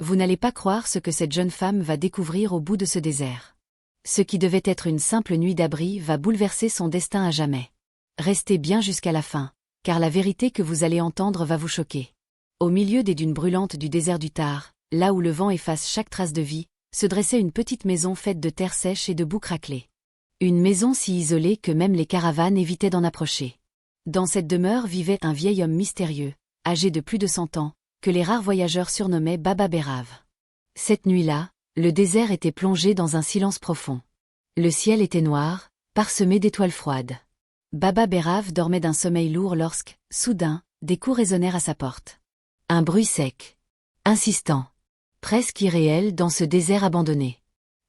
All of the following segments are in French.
Vous n'allez pas croire ce que cette jeune femme va découvrir au bout de ce désert. Ce qui devait être une simple nuit d'abri va bouleverser son destin à jamais. Restez bien jusqu'à la fin, car la vérité que vous allez entendre va vous choquer. Au milieu des dunes brûlantes du désert du Thar, là où le vent efface chaque trace de vie, se dressait une petite maison faite de terre sèche et de boue craquelée. Une maison si isolée que même les caravanes évitaient d'en approcher. Dans cette demeure vivait un vieil homme mystérieux, âgé de plus de 100 ans, que les rares voyageurs surnommaient Baba Bérave. Cette nuit-là, le désert était plongé dans un silence profond. Le ciel était noir, parsemé d'étoiles froides. Baba Bérave dormait d'un sommeil lourd lorsque, soudain, des coups résonnèrent à sa porte. Un bruit sec, insistant, presque irréel dans ce désert abandonné.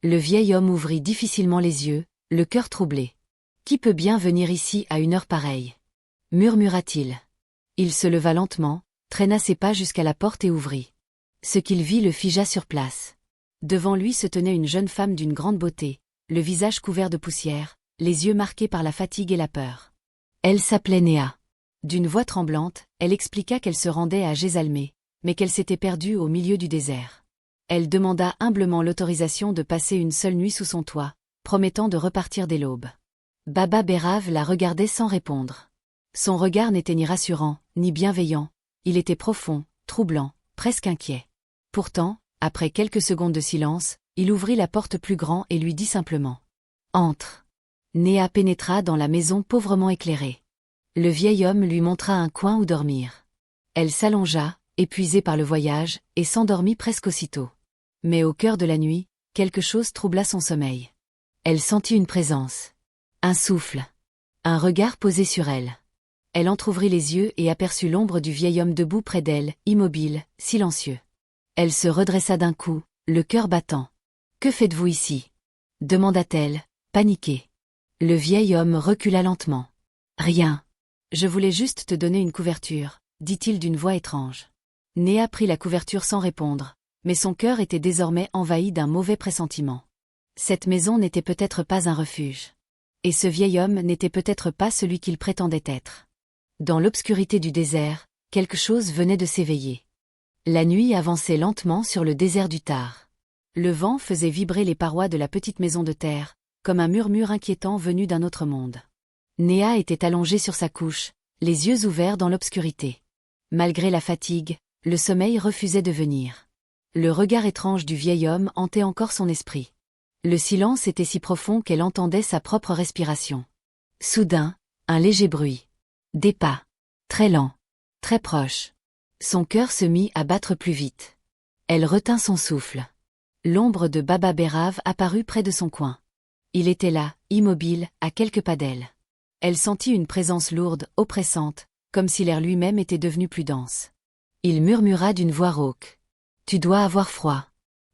Le vieil homme ouvrit difficilement les yeux, le cœur troublé. « Qui peut bien venir ici à une heure pareille ?» murmura-t-il. Il se leva lentement, traîna ses pas jusqu'à la porte et ouvrit. Ce qu'il vit le figea sur place. Devant lui se tenait une jeune femme d'une grande beauté, le visage couvert de poussière, les yeux marqués par la fatigue et la peur. Elle s'appelait Néa. D'une voix tremblante, elle expliqua qu'elle se rendait à Jézalmé, mais qu'elle s'était perdue au milieu du désert. Elle demanda humblement l'autorisation de passer une seule nuit sous son toit, promettant de repartir dès l'aube. Baba Bérave la regardait sans répondre. Son regard n'était ni rassurant, ni bienveillant, il était profond, troublant, presque inquiet. Pourtant, après quelques secondes de silence, il ouvrit la porte plus grand et lui dit simplement « Entre ». Néa pénétra dans la maison pauvrement éclairée. Le vieil homme lui montra un coin où dormir. Elle s'allongea, épuisée par le voyage, et s'endormit presque aussitôt. Mais au cœur de la nuit, quelque chose troubla son sommeil. Elle sentit une présence. Un souffle. Un regard posé sur elle. Elle entr'ouvrit les yeux et aperçut l'ombre du vieil homme debout près d'elle, immobile, silencieux. Elle se redressa d'un coup, le cœur battant. « Que faites-vous ici ?» demanda-t-elle, paniquée. Le vieil homme recula lentement. « Rien. Je voulais juste te donner une couverture, » dit-il d'une voix étrange. Néa prit la couverture sans répondre, mais son cœur était désormais envahi d'un mauvais pressentiment. Cette maison n'était peut-être pas un refuge. Et ce vieil homme n'était peut-être pas celui qu'il prétendait être. Dans l'obscurité du désert, quelque chose venait de s'éveiller. La nuit avançait lentement sur le désert du Thar. Le vent faisait vibrer les parois de la petite maison de terre, comme un murmure inquiétant venu d'un autre monde. Néa était allongée sur sa couche, les yeux ouverts dans l'obscurité. Malgré la fatigue, le sommeil refusait de venir. Le regard étrange du vieil homme hantait encore son esprit. Le silence était si profond qu'elle entendait sa propre respiration. Soudain, un léger bruit. Des pas. Très lents. Très proches. Son cœur se mit à battre plus vite. Elle retint son souffle. L'ombre de Baba Bérave apparut près de son coin. Il était là, immobile, à quelques pas d'elle. Elle sentit une présence lourde, oppressante, comme si l'air lui-même était devenu plus dense. Il murmura d'une voix rauque. « Tu dois avoir froid. »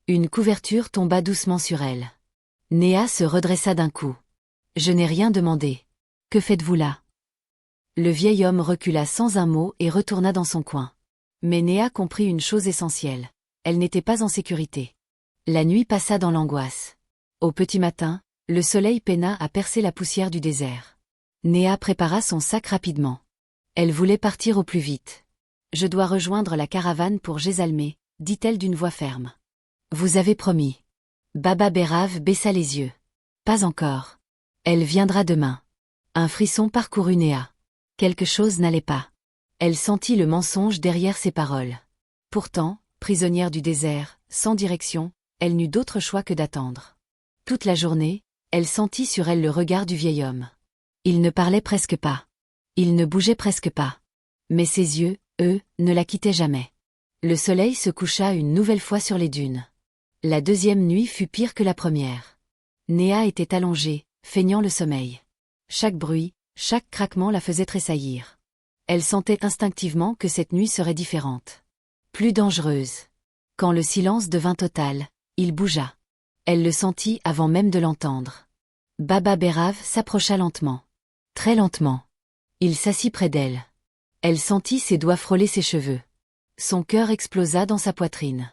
Une couverture tomba doucement sur elle. Néa se redressa d'un coup. « Je n'ai rien demandé. Que faites-vous là ?» Le vieil homme recula sans un mot et retourna dans son coin. Mais Néa comprit une chose essentielle. Elle n'était pas en sécurité. La nuit passa dans l'angoisse. Au petit matin, le soleil peina à percer la poussière du désert. Néa prépara son sac rapidement. Elle voulait partir au plus vite. « Je dois rejoindre la caravane pour Jézalmé », dit-elle d'une voix ferme. « Vous avez promis. » Baba Bérave baissa les yeux. « Pas encore. Elle viendra demain. » Un frisson parcourut Néa. Quelque chose n'allait pas. Elle sentit le mensonge derrière ses paroles. Pourtant, prisonnière du désert, sans direction, elle n'eut d'autre choix que d'attendre. Toute la journée, elle sentit sur elle le regard du vieil homme. Il ne parlait presque pas. Il ne bougeait presque pas. Mais ses yeux, eux, ne la quittaient jamais. Le soleil se coucha une nouvelle fois sur les dunes. La deuxième nuit fut pire que la première. Néa était allongée, feignant le sommeil. Chaque bruit, chaque craquement la faisait tressaillir. Elle sentait instinctivement que cette nuit serait différente. Plus dangereuse. Quand le silence devint total, il bougea. Elle le sentit avant même de l'entendre. Baba Bérave s'approcha lentement. Très lentement. Il s'assit près d'elle. Elle sentit ses doigts frôler ses cheveux. Son cœur explosa dans sa poitrine.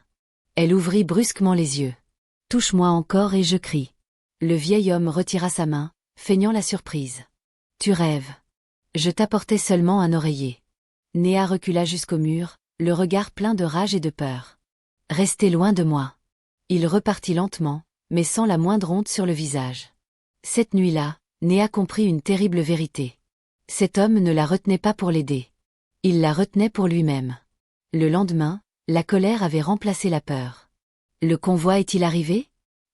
Elle ouvrit brusquement les yeux. « Touche-moi encore et je crie. » Le vieil homme retira sa main, feignant la surprise. « Tu rêves. Je t'apportais seulement un oreiller. » Néa recula jusqu'au mur, le regard plein de rage et de peur. Restez loin de moi. Il repartit lentement, mais sans la moindre honte sur le visage. Cette nuit-là, Néa comprit une terrible vérité. Cet homme ne la retenait pas pour l'aider. Il la retenait pour lui-même. Le lendemain, la colère avait remplacé la peur. Le convoi est-il arrivé?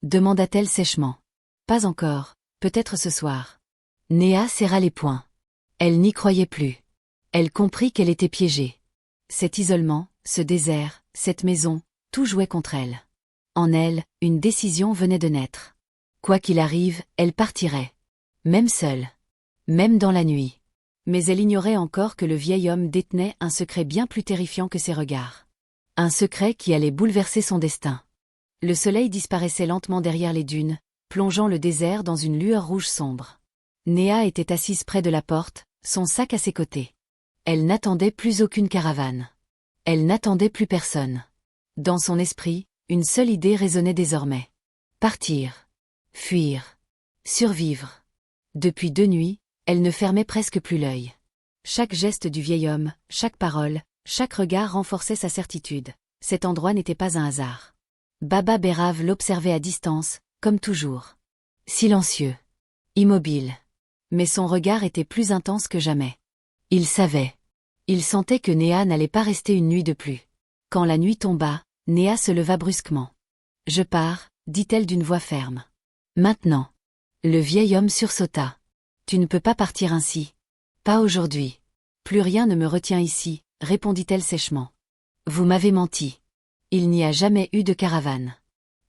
Demanda-t-elle sèchement. Pas encore, peut-être ce soir. Néa serra les poings. Elle n'y croyait plus. Elle comprit qu'elle était piégée. Cet isolement, ce désert, cette maison, tout jouait contre elle. En elle, une décision venait de naître. Quoi qu'il arrive, elle partirait. Même seule. Même dans la nuit. Mais elle ignorait encore que le vieil homme détenait un secret bien plus terrifiant que ses regards. Un secret qui allait bouleverser son destin. Le soleil disparaissait lentement derrière les dunes, plongeant le désert dans une lueur rouge sombre. Néa était assise près de la porte, son sac à ses côtés. Elle n'attendait plus aucune caravane. Elle n'attendait plus personne. Dans son esprit, une seule idée résonnait désormais. Partir. Fuir. Survivre. Depuis 2 nuits, elle ne fermait presque plus l'œil. Chaque geste du vieil homme, chaque parole, chaque regard renforçait sa certitude. Cet endroit n'était pas un hasard. Baba Bérav l'observait à distance, comme toujours. Silencieux. Immobile. Mais son regard était plus intense que jamais. Il savait. Il sentait que Néa n'allait pas rester une nuit de plus. Quand la nuit tomba, Néa se leva brusquement. « Je pars », dit-elle d'une voix ferme. « Maintenant. » Le vieil homme sursauta. « Tu ne peux pas partir ainsi. Pas aujourd'hui. Plus rien ne me retient ici, » répondit-elle sèchement. « Vous m'avez menti. Il n'y a jamais eu de caravane. »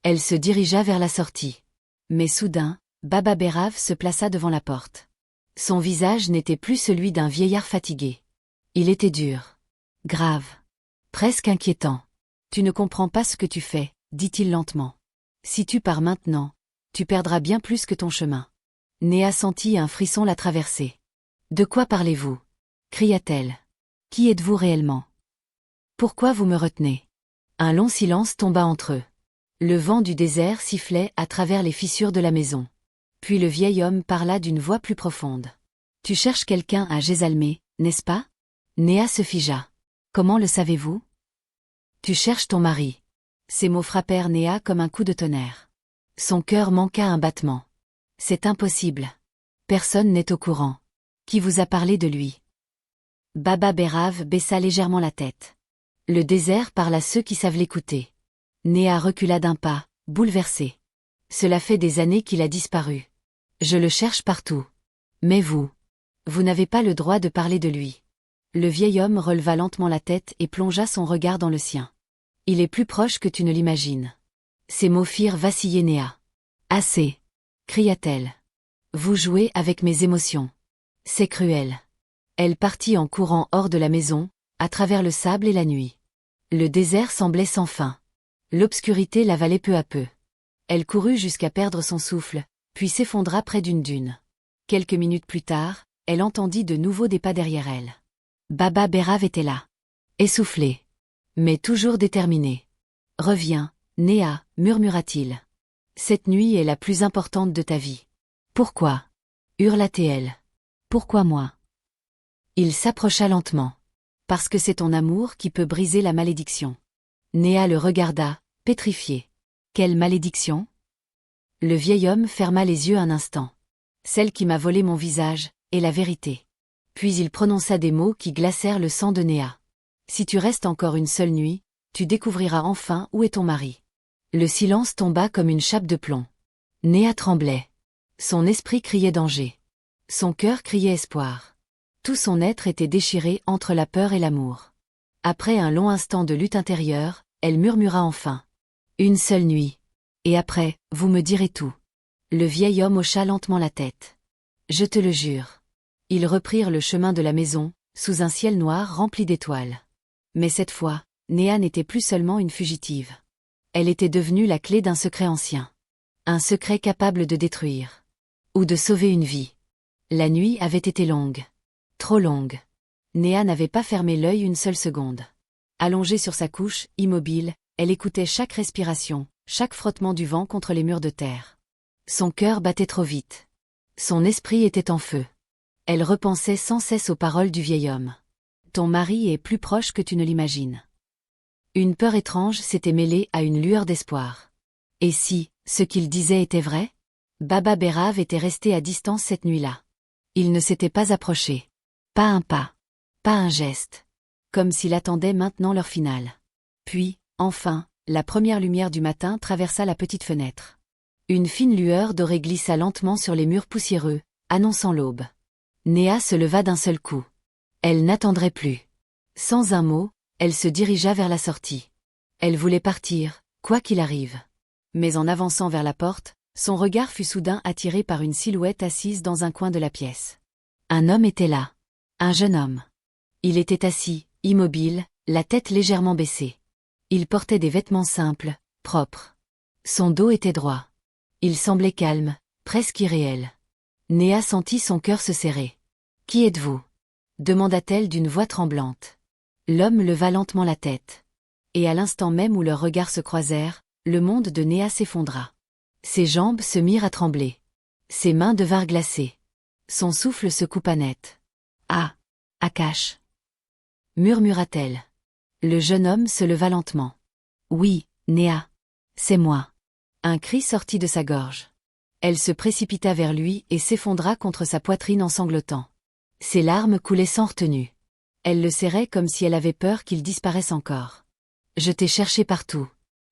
Elle se dirigea vers la sortie. Mais soudain, Baba Bérav se plaça devant la porte. Son visage n'était plus celui d'un vieillard fatigué. Il était dur. Grave. Presque inquiétant. « Tu ne comprends pas ce que tu fais, » dit-il lentement. « Si tu pars maintenant, tu perdras bien plus que ton chemin. » Néa sentit un frisson la traverser. « De quoi parlez-vous » cria-t-elle. « Qui êtes-vous réellement ? Pourquoi vous me retenez ?» Un long silence tomba entre eux. Le vent du désert sifflait à travers les fissures de la maison. Puis le vieil homme parla d'une voix plus profonde. « Tu cherches quelqu'un à Jézalmé, n'est-ce pas ?» Néa se figea. « Comment le savez-vous ? » « Tu cherches ton mari. » Ces mots frappèrent Néa comme un coup de tonnerre. Son cœur manqua un battement. « C'est impossible. Personne n'est au courant. Qui vous a parlé de lui ?» Baba Bérav baissa légèrement la tête. « Le désert parle à ceux qui savent l'écouter. » Néa recula d'un pas, bouleversée. « Cela fait des années qu'il a disparu. Je le cherche partout. Mais vous n'avez pas le droit de parler de lui. » Le vieil homme releva lentement la tête et plongea son regard dans le sien. « Il est plus proche que tu ne l'imagines. » Ces mots firent vaciller Néa. « Assez !» cria-t-elle. « Vous jouez avec mes émotions. C'est cruel. » Elle partit en courant hors de la maison, à travers le sable et la nuit. Le désert semblait sans fin. L'obscurité l'avalait peu à peu. Elle courut jusqu'à perdre son souffle, puis s'effondra près d'une dune. Quelques minutes plus tard, elle entendit de nouveau des pas derrière elle. Baba Bérav était là. Essoufflé. Mais toujours déterminé. « Reviens, Néa, » murmura-t-il. « Cette nuit est la plus importante de ta vie. »« Pourquoi » hurla-t-elle. « Pourquoi moi ?» Il s'approcha lentement. « Parce que c'est ton amour qui peut briser la malédiction. » Néa le regarda, pétrifiée. « Quelle malédiction ?» Le vieil homme ferma les yeux un instant. « Celle qui m'a volé mon visage, et la vérité. » Puis il prononça des mots qui glacèrent le sang de Néa. « Si tu restes encore une seule nuit, tu découvriras enfin où est ton mari. » Le silence tomba comme une chape de plomb. Néa tremblait. Son esprit criait danger. Son cœur criait espoir. Tout son être était déchiré entre la peur et l'amour. Après un long instant de lutte intérieure, elle murmura enfin. « Une seule nuit. Et après, vous me direz tout. » Le vieil homme hocha lentement la tête. « Je te le jure. » Ils reprirent le chemin de la maison, sous un ciel noir rempli d'étoiles. Mais cette fois, Néa n'était plus seulement une fugitive. Elle était devenue la clé d'un secret ancien. Un secret capable de détruire. Ou de sauver une vie. La nuit avait été longue. Trop longue. Néa n'avait pas fermé l'œil une seule seconde. Allongée sur sa couche, immobile, elle écoutait chaque respiration, chaque frottement du vent contre les murs de terre. Son cœur battait trop vite. Son esprit était en feu. Elle repensait sans cesse aux paroles du vieil homme. « Ton mari est plus proche que tu ne l'imagines. » Une peur étrange s'était mêlée à une lueur d'espoir. Et si, ce qu'il disait était vrai? Baba Bérav était resté à distance cette nuit-là. Il ne s'était pas approché. Pas un pas. Pas un geste. Comme s'il attendait maintenant leur finale. Puis, enfin, la première lumière du matin traversa la petite fenêtre. Une fine lueur dorée glissa lentement sur les murs poussiéreux, annonçant l'aube. Néa se leva d'un seul coup. Elle n'attendrait plus. Sans un mot, elle se dirigea vers la sortie. Elle voulait partir, quoi qu'il arrive. Mais en avançant vers la porte, son regard fut soudain attiré par une silhouette assise dans un coin de la pièce. Un homme était là. Un jeune homme. Il était assis, immobile, la tête légèrement baissée. Il portait des vêtements simples, propres. Son dos était droit. Il semblait calme, presque irréel. Néa sentit son cœur se serrer. « Qui êtes-vous » demanda-t-elle d'une voix tremblante. L'homme leva lentement la tête. Et à l'instant même où leurs regards se croisèrent, le monde de Néa s'effondra. Ses jambes se mirent à trembler. Ses mains devinrent glacées. Son souffle se coupa net. « Ah, Akash » murmura-t-elle. Le jeune homme se leva lentement. « Oui, Néa. C'est moi. » Un cri sortit de sa gorge. Elle se précipita vers lui et s'effondra contre sa poitrine en sanglotant. Ses larmes coulaient sans retenue. Elle le serrait comme si elle avait peur qu'il disparaisse encore. « Je t'ai cherché partout.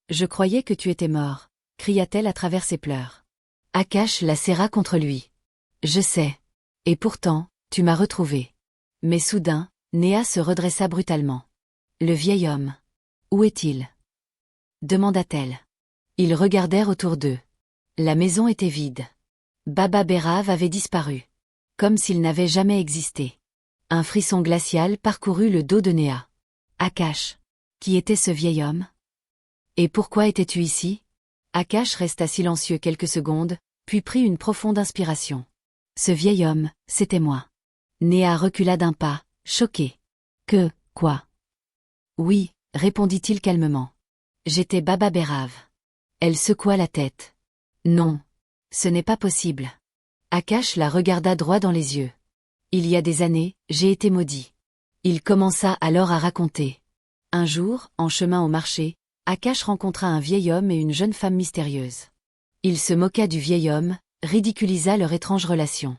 Je croyais que tu étais mort, » cria-t-elle à travers ses pleurs. Akash la serra contre lui. « Je sais. Et pourtant, tu m'as retrouvé. » Mais soudain, Néa se redressa brutalement. « Le vieil homme. Où est-il » demanda-t-elle. Ils regardèrent autour d'eux. La maison était vide. Baba Bérav avait disparu. Comme s'il n'avait jamais existé. Un frisson glacial parcourut le dos de Néa. Akash. Qui était ce vieil homme? Et pourquoi étais-tu ici? Akash resta silencieux quelques secondes, puis prit une profonde inspiration. Ce vieil homme, c'était moi. Néa recula d'un pas, choquée. Quoi? Oui, répondit-il calmement. J'étais Baba Bérav. Elle secoua la tête. Non. Ce n'est pas possible. Akash la regarda droit dans les yeux. Il y a des années, j'ai été maudit. Il commença alors à raconter. Un jour, en chemin au marché, Akash rencontra un vieil homme et une jeune femme mystérieuse. Il se moqua du vieil homme, ridiculisa leur étrange relation.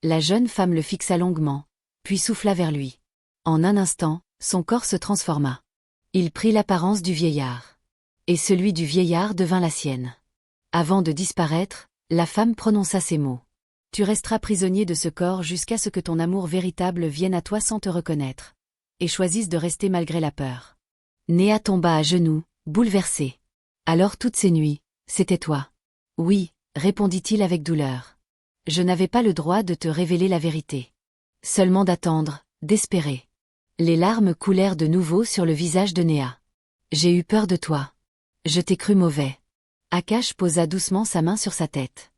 La jeune femme le fixa longuement, puis souffla vers lui. En un instant, son corps se transforma. Il prit l'apparence du vieillard. Et celui du vieillard devint la sienne. Avant de disparaître, la femme prononça ces mots. Tu resteras prisonnier de ce corps jusqu'à ce que ton amour véritable vienne à toi sans te reconnaître. Et choisisse de rester malgré la peur. Néa tomba à genoux, bouleversée. Alors toutes ces nuits, c'était toi. Oui, répondit-il avec douleur. Je n'avais pas le droit de te révéler la vérité. Seulement d'attendre, d'espérer. Les larmes coulèrent de nouveau sur le visage de Néa. J'ai eu peur de toi. Je t'ai cru mauvais. Akash posa doucement sa main sur sa tête.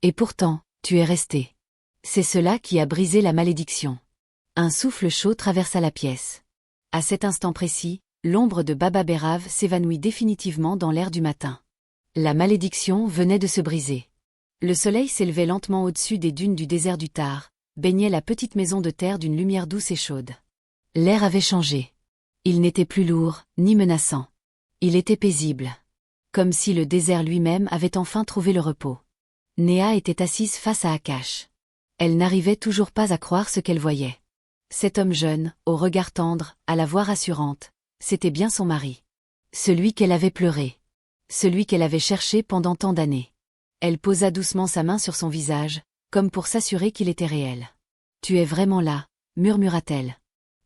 Et pourtant, tu es resté. C'est cela qui a brisé la malédiction. Un souffle chaud traversa la pièce. À cet instant précis, l'ombre de Baba Bérav s'évanouit définitivement dans l'air du matin. La malédiction venait de se briser. Le soleil s'élevait lentement au-dessus des dunes du désert du Tar, baignait la petite maison de terre d'une lumière douce et chaude. L'air avait changé. Il n'était plus lourd, ni menaçant. Il était paisible. Comme si le désert lui-même avait enfin trouvé le repos. Néa était assise face à Akash. Elle n'arrivait toujours pas à croire ce qu'elle voyait. Cet homme jeune, au regard tendre, à la voix rassurante, c'était bien son mari. Celui qu'elle avait pleuré. Celui qu'elle avait cherché pendant tant d'années. Elle posa doucement sa main sur son visage, comme pour s'assurer qu'il était réel. « Tu es vraiment là » murmura-t-elle.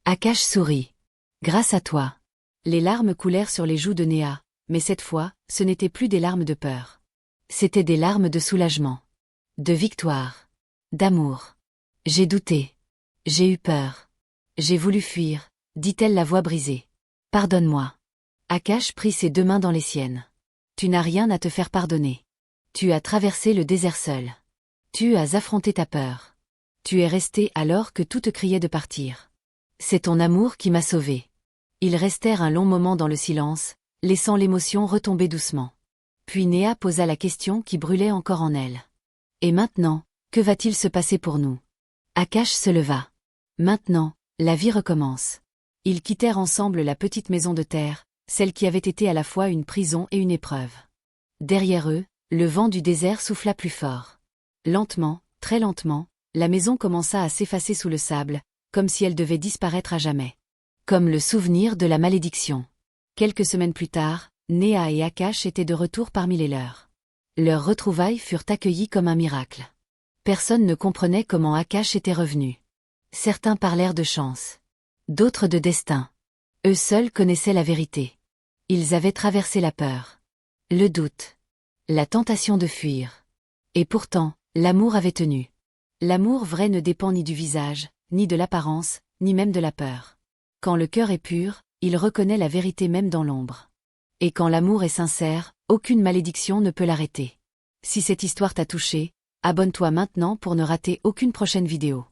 Akash sourit. « Grâce à toi. » Les larmes coulèrent sur les joues de Néa, mais cette fois, ce n'étaient plus des larmes de peur. C'étaient des larmes de soulagement. De victoire. D'amour. « J'ai douté. J'ai eu peur. J'ai voulu fuir, » dit-elle la voix brisée. « Pardonne-moi. » Akash prit ses deux mains dans les siennes. « Tu n'as rien à te faire pardonner. Tu as traversé le désert seul. Tu as affronté ta peur. Tu es resté alors que tout te criait de partir. C'est ton amour qui m'a sauvé. » Ils restèrent un long moment dans le silence, laissant l'émotion retomber doucement. Puis Néa posa la question qui brûlait encore en elle. « Et maintenant, que va-t-il se passer pour nous ?» Akash se leva. Maintenant, la vie recommence. Ils quittèrent ensemble la petite maison de terre, celle qui avait été à la fois une prison et une épreuve. Derrière eux, le vent du désert souffla plus fort. Lentement, très lentement, la maison commença à s'effacer sous le sable, comme si elle devait disparaître à jamais. Comme le souvenir de la malédiction. Quelques semaines plus tard, Néa et Akash étaient de retour parmi les leurs. Leurs retrouvailles furent accueillies comme un miracle. Personne ne comprenait comment Akash était revenu. Certains parlèrent de chance. D'autres de destin. Eux seuls connaissaient la vérité. Ils avaient traversé la peur. Le doute. La tentation de fuir. Et pourtant, l'amour avait tenu. L'amour vrai ne dépend ni du visage, ni de l'apparence, ni même de la peur. Quand le cœur est pur, il reconnaît la vérité même dans l'ombre. Et quand l'amour est sincère, aucune malédiction ne peut l'arrêter. Si cette histoire t'a touché, abonne-toi maintenant pour ne rater aucune prochaine vidéo.